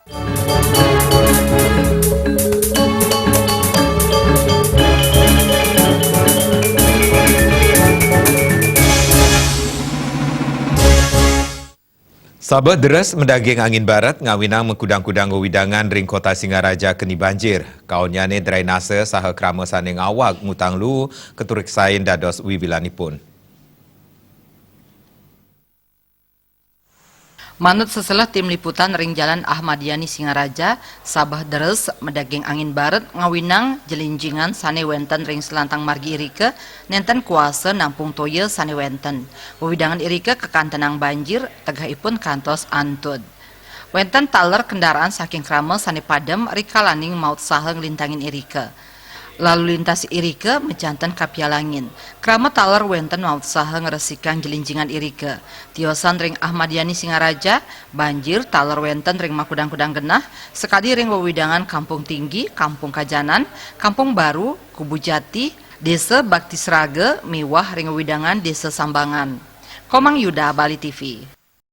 Sabah deres mendaging angin barat ngawinang mengkudang-kudang wewidangan ring kota Singaraja keni banjir. Kaunyane drainase saha krama saning awak ngutang lu keturik sain dados wiwilanipun. Manut seselah tim liputan ring jalan Ahmad Yani Singaraja, Sabah deres medaging angin barat ngawinang jelinjingan sane wenten ring selantang margi irike nenten kuasa nampung toye sane wenten. Wewidangan irike kekantenang banjir tegahipun kantos antud. Wenten taler kendaraan saking krama sane padem rikalaning maut saha nglintangin irike. Lalu lintas irike mencantan kapialangin. Krama taler wenten maut saha ngeresikan jelinjingan irike. Tiosan ring Ahmad Yani Singaraja, banjir taler wenten ring makudang-kudang genah, sekali ring wewidangan Kampung Tinggi, Kampung Kajanan, Kampung Baru, Kubu Jati, Desa Bakti Sraga, Miwah ring wewidangan Desa Sambangan. Komang Yuda, Bali TV.